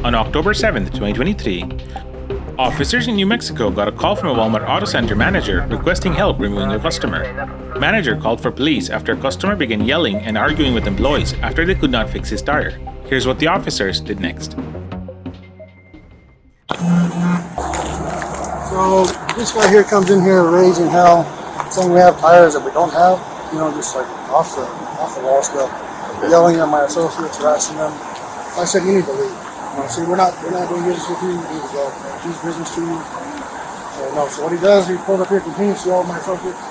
On October 7, 2023, officers in New Mexico got a call from a Walmart Auto Center manager requesting help removing a customer. Manager called for police after a customer began yelling and arguing with employees after they could not fix his tire. Here's what the officers did next. So this guy here comes in here raising hell, saying we have tires that we don't have, just like off the wall stuff, yelling at my associates, harassing them. I said, you need to leave. See, we're not doing business with you. You need to go. He's business to you. So what he does, he pulls up here, continues to all my associates,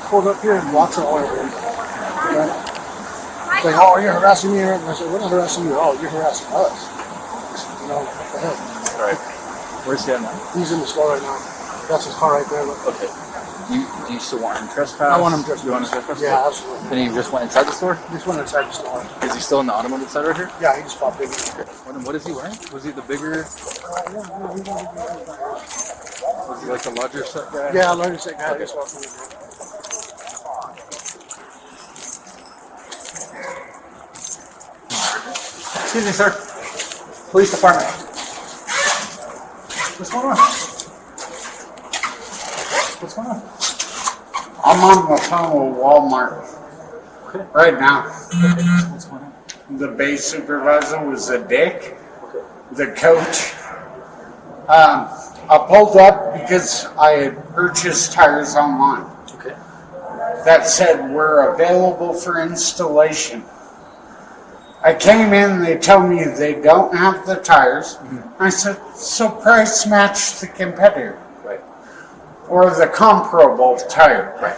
pulls up here and blocks our oil. Right? Like, oh, you're harassing me. And I said, we're not harassing you at all. You're harassing us. What the hell? All right. Where's he at now? He's in the store right now. That's his car right there. Look. Okay. Do you still want him trespass? I want him trespass. You want him trespass? Yeah, absolutely. Then he just went inside the store? He just went inside the store. Is he still in the automotive side right here? Yeah, he just popped in. Okay. What is he wearing? Was he the bigger? Was he like the larger set guy? Yeah, larger set guy. Okay. Excuse me, sir. Police department. What's going on? What's going on? I'm on the phone with Walmart right now. What's going on? The base supervisor was a dick. The coach. I pulled up because I had purchased tires online. Okay. That said we're available for installation. I came in, they told me they don't have the tires. I said, so price match the competitor. Right. Or the comparable tire. Right.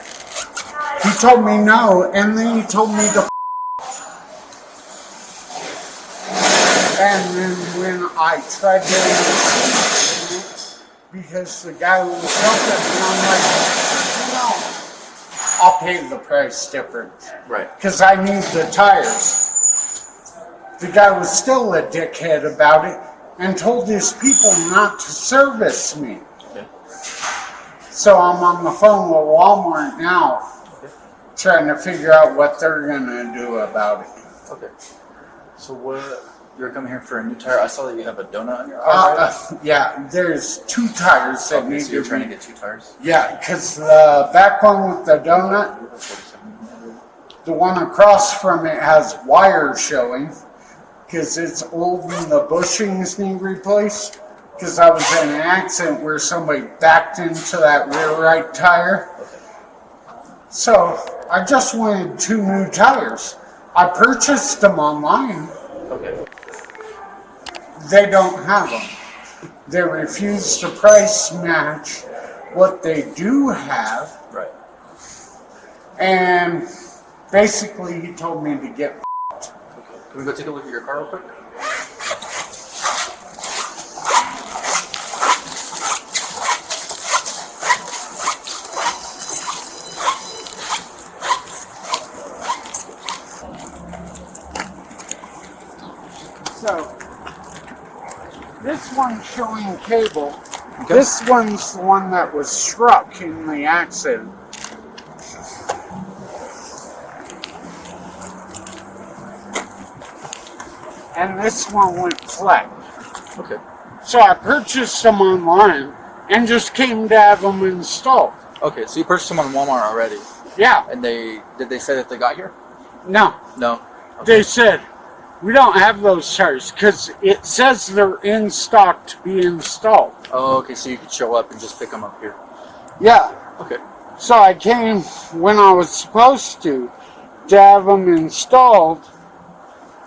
He told me no, and then he told me to and then when I tried to because the guy was helping me, I'm like, no, I'll pay the price difference. Right. Because I need the tires. The guy was still a dickhead about it and told his people not to service me. Okay. So I'm on the phone with Walmart now, trying to figure out what they're gonna do about it. Okay. So what? You're coming here for a new tire. I saw that you have a donut on your car. Right? Yeah, there's 2 tires that need so you're to trying be. to get 2 tires? Yeah, because the back one with the donut, the one across from it has wires showing, because it's old and the bushings need replaced. Because I was in an accident where somebody backed into that rear right tire. So I just wanted 2 new tires. I purchased them online. Okay. They don't have them. They refuse to price match what they do have. Right. And basically he told me to get Okay. Can we go take a look at your car real quick? So, this one's showing cable. Okay. This one's the one that was struck in the accident. And this one went flat. Okay. So I purchased them online and just came to have them installed. Okay, so you purchased them on Walmart already. Yeah. And did they say that they got here? No. No. Okay. They said, we don't have those tires because it says they're in stock to be installed. Oh, okay, so you could show up and just pick them up here. Yeah. Okay. So I came when I was supposed to have them installed,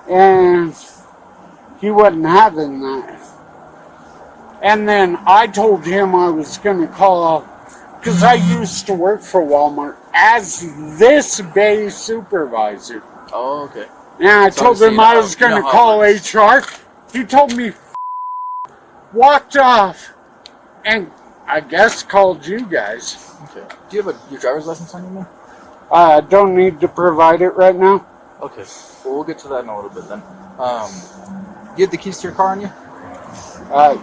and he wasn't having that. And then I told him I was going to call, because I used to work for Walmart as this bay supervisor. Oh, okay. And I told him I was going to call HR. He told me, walked off, and I guess called you guys. Okay. Do you have your driver's license on you, man? I don't need to provide it right now. Okay. Well, we'll get to that in a little bit then. You have the keys to your car on you?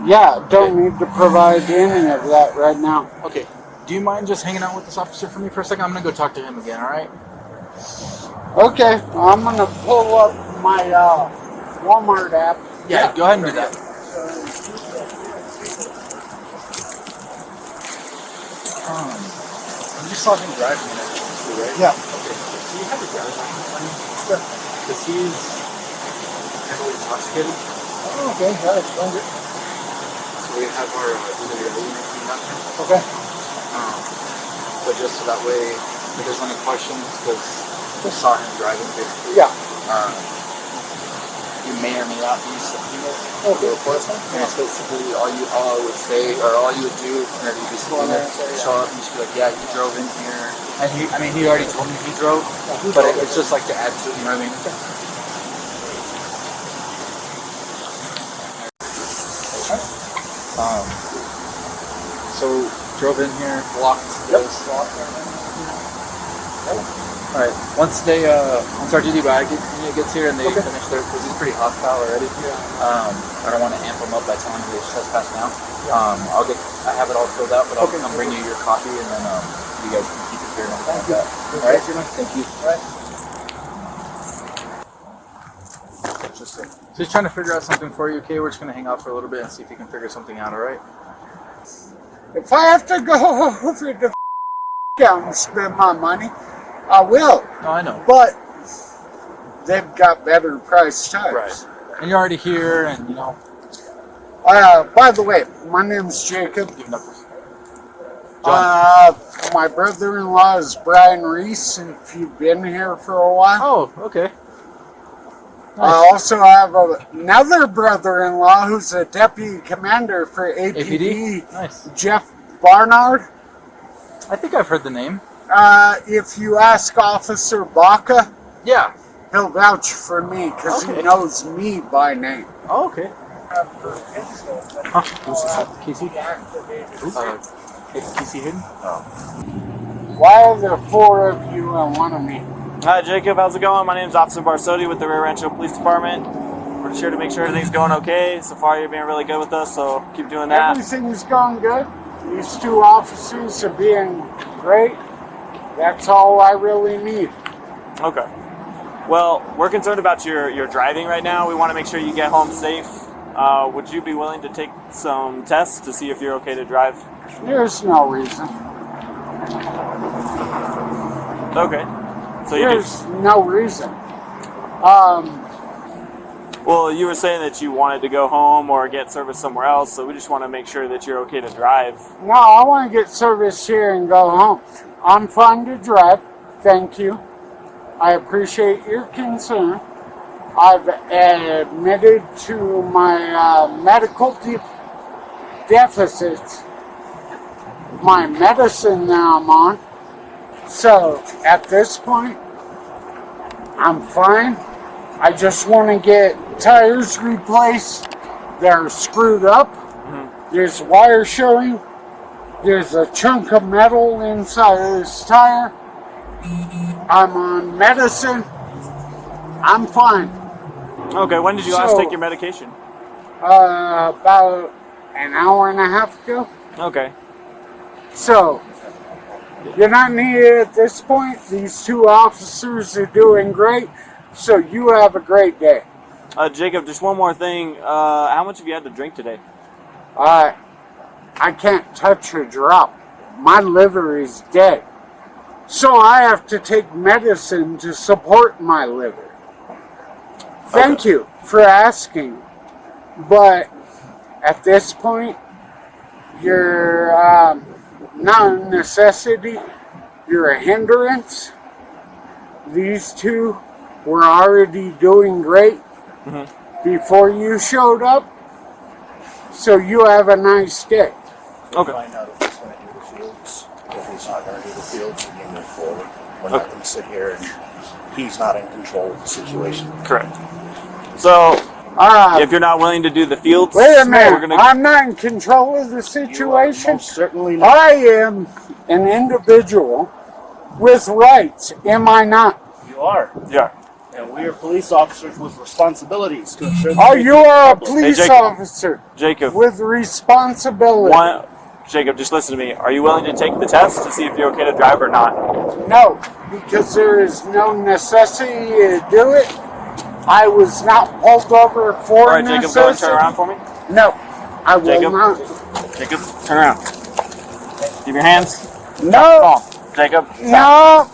Yeah, don't need to provide any of that right now. Okay. Do you mind just hanging out with this officer for me for a second? I'm going to go talk to him again, all right? Okay, I'm going to pull up my Walmart app. Yeah, go ahead and do that. You saw him driving and everything too, right? Yeah. Okay. So you have a driver's license on him? Yeah. Because he's heavily intoxicated. Oh, okay. That explains it. So we have our DWI team out there. Okay. But just so that way, if there's any questions, because we saw him driving basically. Yeah. You may or may not be subpoenaed. Okay. And it's basically all I would say, or all you would do whenever you be subpoenaed, show up and just be like, yeah, you drove in here. And he already told me he drove, but it's just like to add to it, you know what I mean? So drove in here, blocked the slot. All right. Once our DWI gets here and they finish their, because he's pretty hostile already. I don't want to amp him up by telling him they trespass now. I have it all filled out, but I'll come bring you your copy and then you guys can keep it here and everything like that. All right. Thank you. All right. Interesting. So he's trying to figure out something for you. Okay, we're just gonna hang out for a little bit and see if he can figure something out. All right. If I have to go over to and spend my money, I will. No, I know. But they've got better priced tires. Right. And you're already here, and you know. By the way, my name's Jacob. My brother-in-law is Brian Reese, if you've been here for a while. Oh, okay. I also have another brother-in-law who's a deputy commander for APD. Nice. Jeff Barnard. I think I've heard the name. If you ask Officer Baca, Yeah. he'll vouch for me because he knows me by name. Oh, okay. Who's this? Casey? Casey Hidden? Why are there four of you and one of me? Hi Jacob, how's it going? My name's Officer Barsotti with the Rio Rancho Police Department. We're here to make sure everything's going okay. So far you're being really good with us, so keep doing that. Everything's going good. These two officers are being great. That's all I really need. Okay. Well, we're concerned about your driving right now. We want to make sure you get home safe. Would you be willing to take some tests to see if you're okay to drive? There's no reason. Okay. So There's no reason. Well, you were saying that you wanted to go home or get service somewhere else, so we just want to make sure that you're okay to drive. No, I want to get service here and go home. I'm fine to drive. Thank you. I appreciate your concern. I've admitted to my medical deficits, my medicine that I'm on. So at this point, I'm fine. I just want to get tires replaced. They're screwed up. There's wire showing. There's a chunk of metal inside of this tire. I'm on medicine. I'm fine. Okay, when did you last take your medication? About an hour and a half ago. Okay. So, you're not needed at this point. These two officers are doing great. So you have a great day. Jacob, just one more thing. How much have you had to drink today? I can't touch a drop. My liver is dead. So I have to take medicine to support my liver. Thank you for asking. But at this point, you're not a necessity. You're a hindrance. These two were already doing great before you showed up. So you have a nice day. Okay. Find out if he's going to do the fields. If he's not going to do the fields, we can move forward. We're not going to sit here and he's not in control of the situation. Correct. So, if you're not willing to do the fields, wait a we're minute. gonna... I'm not in control of the situation. Most certainly not. I am an individual with rights. Am I not? You are. Yeah. And we are police officers with responsibilities to ensure the Oh, safety you of the are a public. police Jacob. officer Jacob. with responsibility. Jacob, just listen to me. Are you willing to take the test to see if you're okay to drive or not? No, because there is no necessity to do it. I was not pulled over for All right, Jacob, go and necessity. turn around for me. No, I will Jacob. not. Jacob, turn around. Give your hands. No, Jacob. No.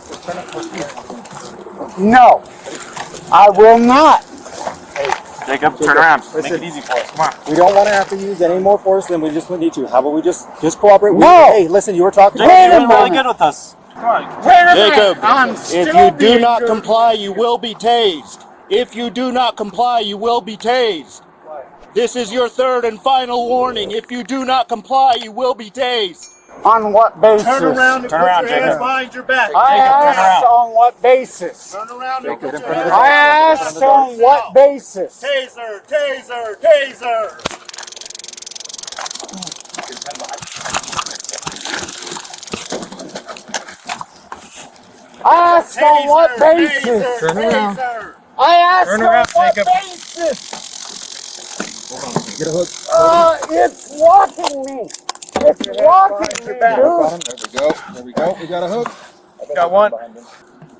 No. I will not. Jacob, turn around. Make it easy for us. Come on. We don't want to have to use any more force than we just need to. How about we just cooperate? No. Hey, listen, you were talking. Jacob, you're doing really good with us. Come on. Jacob, I'm if still you do being not good. comply, you will be tased. If you do not comply, you will be tased. This is your third and final warning. If you do not comply, you will be tased. On what basis? Turn around and Turn put around, your hands Jacob. behind your back. I Jacob, turn asked around. on what basis? Turn around and put your I hands asked on what basis? Taser, taser, taser. I asked on what basis? Turn around. I asked Turn on around, what Jacob. basis? Get a hook. It's locking me. It's locking me, dude. There we go. We got a hook. Got one.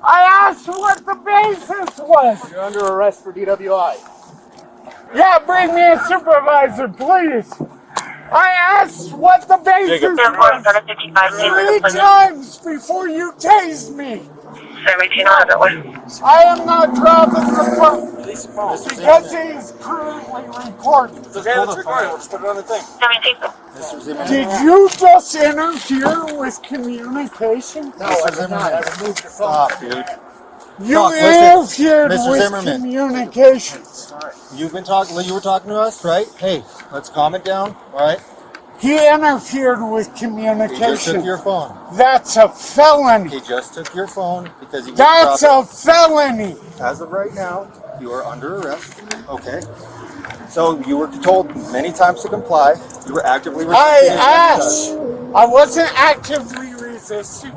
I asked what the basis was. You're under arrest for DWI. Yeah, bring me a supervisor, please. I asked what the basis Jacob, was 3 times before you tased me. I am not dropping the phone because he is currently recording. Let's record it. Let's put it on the thing. Did you just interfere with communication? No, I did not. I removed your phone. Stop, dude. You Doc, listen, interfered Mr. with Zimmerman. communications. You were talking to us, right? Hey, let's calm it down, all right? He interfered with He just communication. took your phone. That's a felony. He just took your phone because he That's a felony. As of right now, you are under arrest. Okay. So you were told many times to comply. You were actively resisting. I asked. I wasn't actively resisting.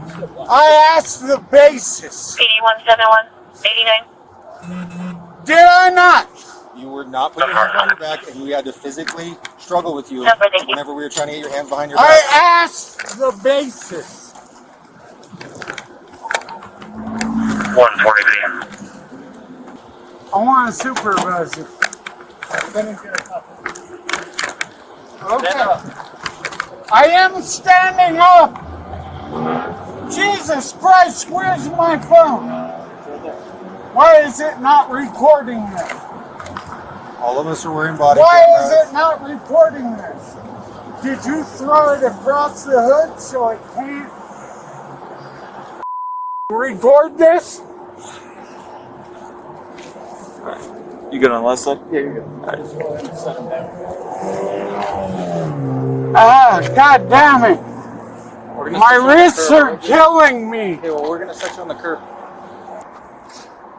I asked the basis. PD 17189. Did I not? You were not putting your hands behind your back, and we had to physically struggle with you Number, thank you. whenever we were trying to get your hands behind your I back. asked the basis. 143. I want a supervisor. Okay. I am standing up. Jesus Christ, where's my phone? Why is it not recording this? All of us are wearing body Why cameras. is it not recording this? Did you throw it across the hood so it can't record this? You good on the left side? Yeah, you're good. Ah, God damn it. We're gonna My set you on the wrists curb. are killing me. Okay, well, we're gonna set you on the curb.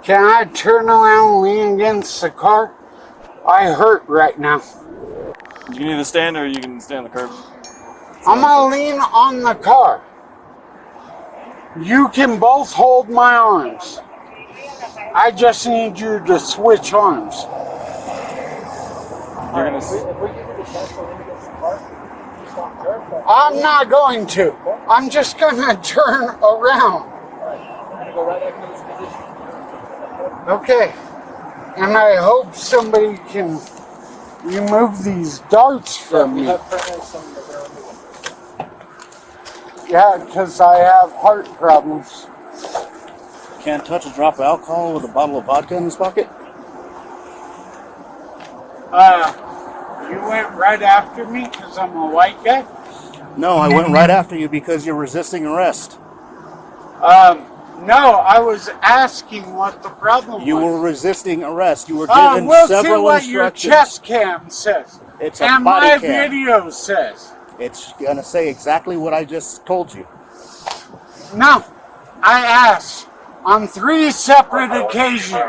Can I turn around and lean against the car? I hurt right now. You need to stand or you can stand on the curb. I'm gonna lean on the car. You can both hold my arms. I just need you to switch arms. You're gonna see. I'm not going to. I'm just gonna turn around. Okay. And I hope somebody can remove these darts from me. Yeah, because I have heart problems. Can't touch a drop of alcohol with a bottle of vodka in his pocket? You went right after me because I'm a white guy? No, I went right after you because you're resisting arrest. No, I was asking what the problem You was. were resisting arrest. You were given We'll see several what your instructions. chest cam says. It's a And body my cam. video says. It's gonna say exactly what I just told you. No, I asked on 3 separate occasions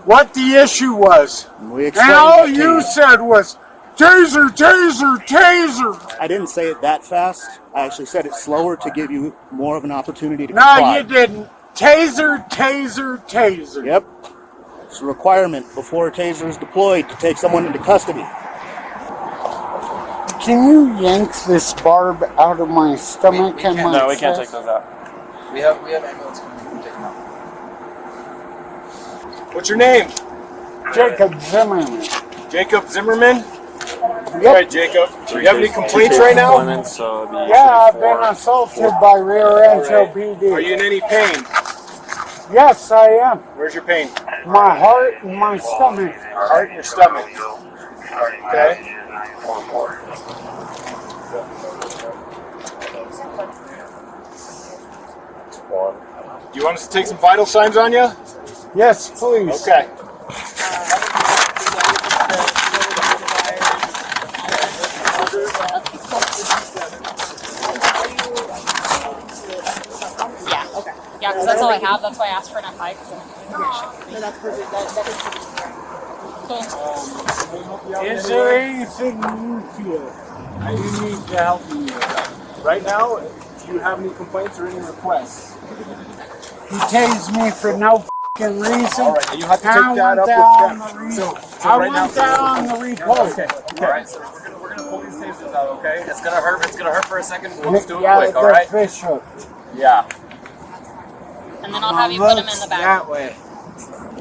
what the issue was. We And explained all it to you said was, taser, taser, taser. I didn't say it that fast. I actually said it slower to give you more of an opportunity to No, comply. you didn't. Taser, taser, taser. Yep. It's a requirement before a taser is deployed to take someone into custody. Can you yank this barb out of my stomach and my No, we can't take chest? those out. We have ambulance coming. We can take them out. What's your name? Jacob Zimmerman. Jacob Zimmerman? All right, Jacob. Do you have any complaints right now? So Yeah, I've been assaulted by Rio Rancho PD. Are you in any pain? Yes, I am. Where's your pain? My heart and my stomach. Heart in your stomach. Okay. Do you want us to take some vital signs on you? Yes, please. Okay. Yeah, okay. Yeah, because that's all I have. That's why I asked for an FI. No, that's perfect. Cool. Is there anything you feel you need to help me with? Right now, do you have any complaints or any requests? He tased me for no f***ing reason. All right, you have to take that up with them. I went down on the report. Okay. All right, so we're gonna pull these tasers out, okay? It's gonna hurt. It's gonna hurt for a second. We'll just do it Yeah, quick, all they're right? fish hooked. Yeah. And then I'll have you put them in the back. That way.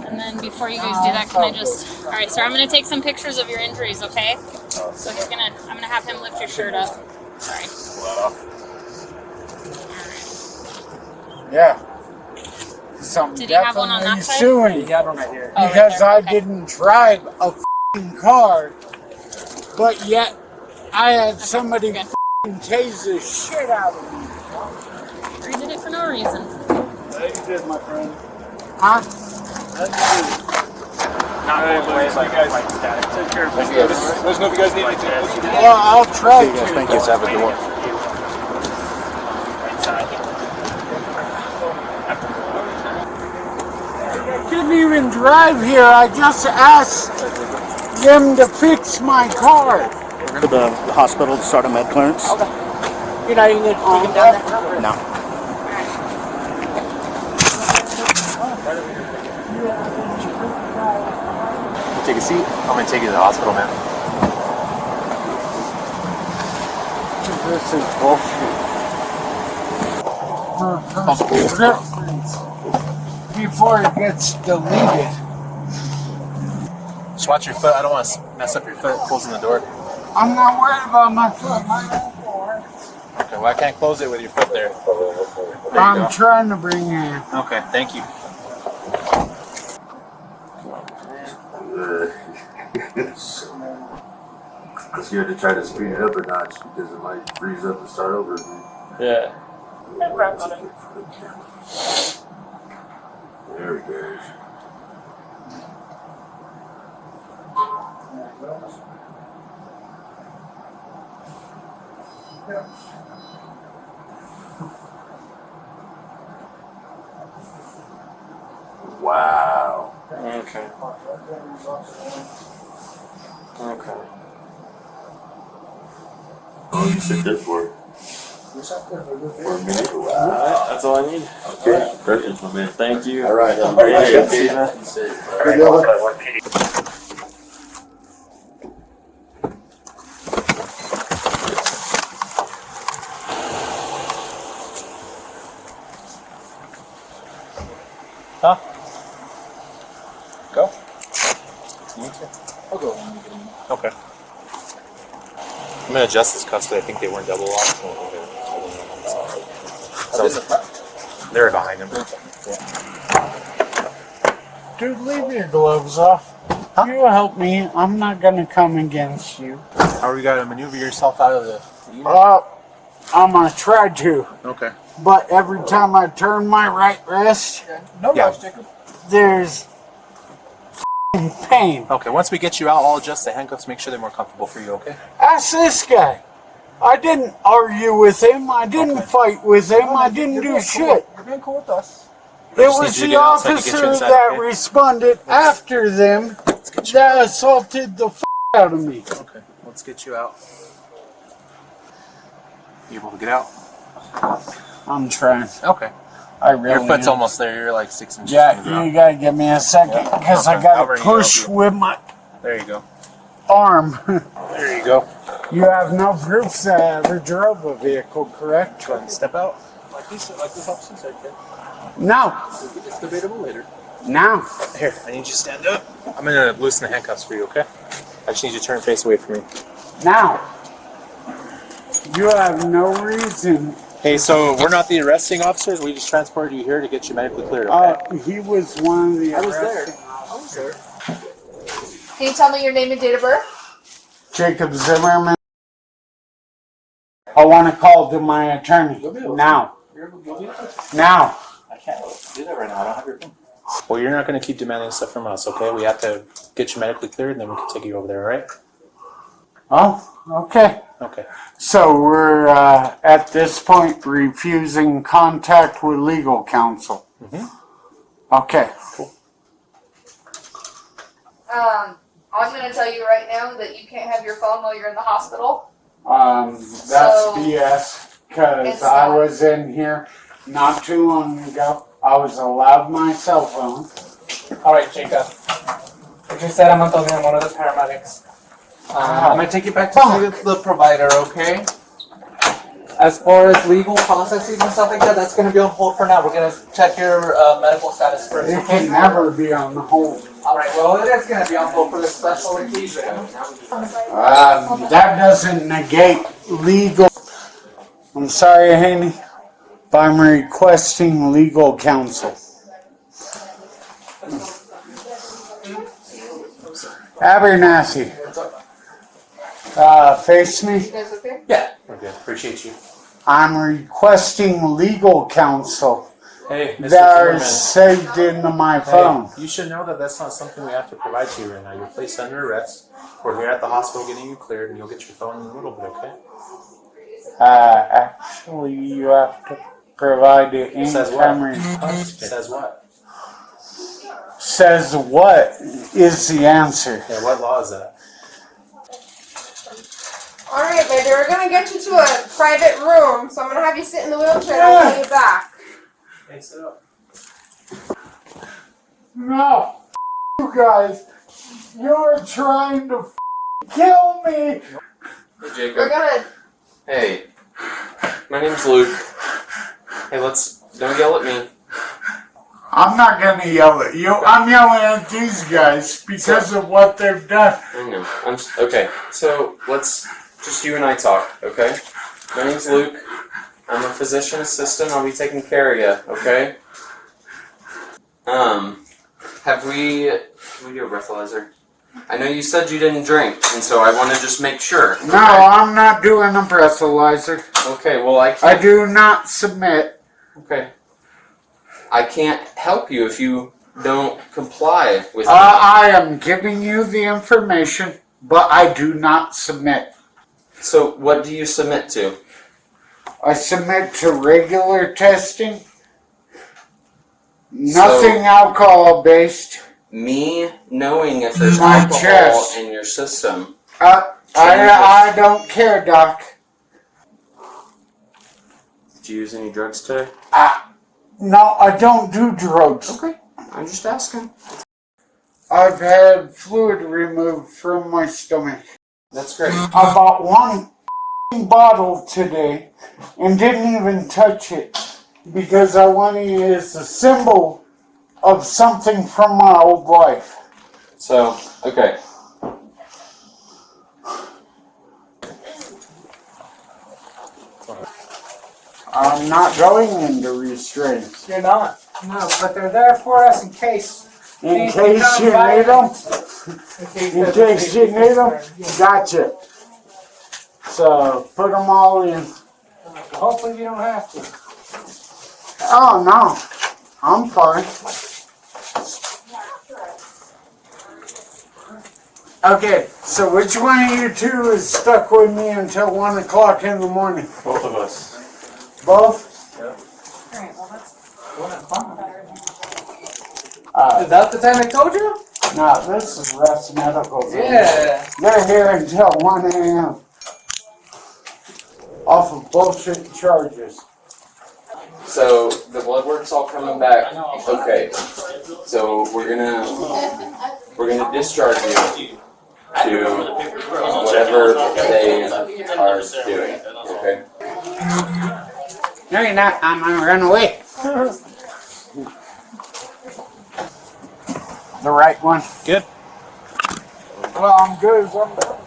And then before you guys do that, can I just... All right, so I'm going to take some pictures of your injuries, okay? So I'm going to have him lift your shirt up. Sorry. Yeah. So I'm Did you have one on definitely that side? suing You have them right here. Oh, right because there, I okay. didn't drive a f***ing car, but yet I had somebody Okay. f***ing tase the shit out of me. You did it for no reason. You did, my friend. Huh? Not always like static. Take care of business. Let us know if you guys need anything. Well, I'll try to. Thank you. Have a good one. Didn't even drive here. I just asked them to fix my car. To the hospital to start a med clearance. You know, you can take him down there? No. Take a seat. I'm gonna take you to the hospital, man. This is bullshit. Before it gets deleted. Just watch your foot. I don't want to mess up your foot closing the door. I'm not worried about my foot. Okay, well, I can't close it with your foot there. I'm trying to bring you in. Okay, thank you. I'm scared to try to speed it up a notch because it might freeze up and start over again. Yeah. There it goes. Wow. Okay. Okay. Oh, you sit there for a minute? Wow. Alright, that's all I need. Okay, perfect, my man. Thank you. All right, have a great day. See you. Huh? Go. I'll go when we get in. Okay. I'm gonna adjust this cuffs because I think they weren't double locked. They're behind him. Dude, leave your gloves off. You help me. I'm not gonna come against you. How are you gonna maneuver yourself out of the? I'm gonna try to. Okay. But every time I turn my right wrist, No rush, Jacob. there's f***ing pain. Okay. Once we get you out, I'll adjust the handcuffs. Make sure they're more comfortable for you. Okay. Ask this guy. I didn't argue with him. I didn't fight with him. I didn't do shit. You're being cool with us. It just was need you to the get outside to get you officer inside, that okay? responded after them that assaulted the f*** out of me. Okay. Let's get you out. You able to get out? I'm trying. Okay. I really Your foot's am. almost there. You're like 6 inches. from the Yeah, ground. you gotta give me a second because Okay. I gotta I'll bring you up push here. with my There you go. arm. There you go. You have no proof that I ever drove a vehicle, correct? Go ahead and step out. Like this officer said, kid. No. It's debatable later. Now. Here, I need you to stand up. I'm gonna loosen the handcuffs for you. Okay. I just need you to turn face away from me. Now, you have no reason. Hey, so we're not the arresting officers. We just transported you here to get you medically cleared. Okay? He was one of the. I was there. arresting I was there. Can you tell me your name and date of birth? Jacob Zimmerman. I want to call to my attorney now. Now. I can't do that right now. I don't have your phone. Well, you're not going to keep demanding stuff from us, okay? We have to get you medically cleared, and then we can take you over there, all right? Oh, okay. Okay. So we're at this point refusing contact with legal counsel. Mm-hmm. Okay. Cool. I'm going to tell you right now that you can't have your phone while you're in the hospital. That's So, BS because it's I not. was in here not too long ago. I was allowed my cell phone. All right, Jacob. Like I said, I'm Antonio. I'm one of the paramedics. I'm going to take you back to see the provider, okay? As far as legal processes and stuff like that, that's going to be on hold for now. We're going to check your medical status first. It can never be on hold. All right, well, it is going to be on hold for this special occasion. That doesn't negate legal. I'm sorry, Haney, but I'm requesting legal counsel. Abernathy. Face me. You guys okay? Yeah, we're good. Appreciate you. I'm requesting legal counsel Hey, Mr. that are Zimmerman. saved into my phone. Hey, you should know that that's not something we have to provide to you right now. You're placed under arrest. We're here at the hospital getting you cleared, and you'll get your phone in a little bit, okay? Actually, you have to provide it in Says camera. what? Says what? Says what is the answer? Yeah, what law is that? Alright, baby, we're going to get you to a private room, so I'm going to have you sit in the wheelchair and I'll bring you back. Hey, sit up. No, you guys, you're trying to kill me. Hey, We're Jacob. going to... Hey, my name's Luke. Hey, don't yell at me. I'm not gonna yell at you. I'm yelling at these guys because of what they've done. I know. Okay, so let's just you and I talk, okay? My name's Luke. I'm a physician assistant. I'll be taking care of you, okay? Can we do a breathalyzer? I know you said you didn't drink, and so I want to just make sure. Okay? No, I'm not doing a breathalyzer. Okay, well I I can't. do not submit. Okay. I can't help you if you don't comply with me. I am giving you the information, but I do not submit. So what do you submit to? I submit to regular testing. Nothing alcohol based. Me knowing if there's My alcohol chest. in your system. I don't care, Doc. Did you use any drugs today? No, I don't do drugs. Okay, I'm just asking. I've had fluid removed from my stomach. That's great. I bought one bottle today and didn't even touch it because I wanted it as a symbol of something from my old life. So, okay. I'm not going into restraints. You're not. No, but they're there for us in case. In case you need them? In case you need them? Gotcha. So, put them all in. Hopefully you don't have to. Oh, no. I'm fine. Okay, so which one of you two is stuck with me until 1 o'clock in the morning? Both of us. Both? Alright, well that's... is that the time I told you? No, this is Rest Medical. Yeah. They're here until 1 a.m. Off of bullshit charges. So, the blood work's all coming back. Okay. So, we're gonna discharge you to whatever they are doing. Okay? No, you're not. I'm gonna run away. The right one. Good. Well, I'm good as I'm done.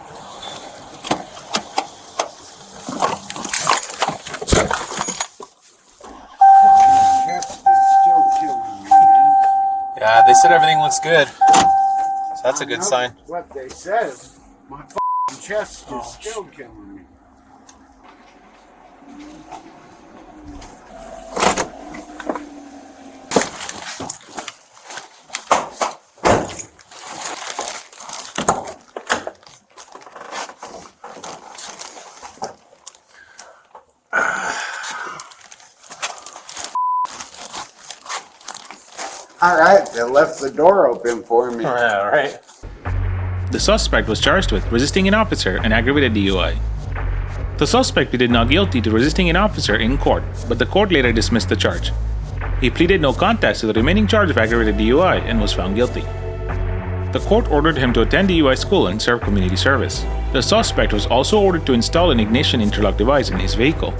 said everything looks good. So that's a good sign. What they said. My f***ing chest is still killing me. All right, they left the door open for me. Yeah, right. The suspect was charged with resisting an officer and aggravated DUI. The suspect pleaded not guilty to resisting an officer in court, but the court later dismissed the charge. He pleaded no contest to the remaining charge of aggravated DUI and was found guilty. The court ordered him to attend DUI school and serve community service. The suspect was also ordered to install an ignition interlock device in his vehicle.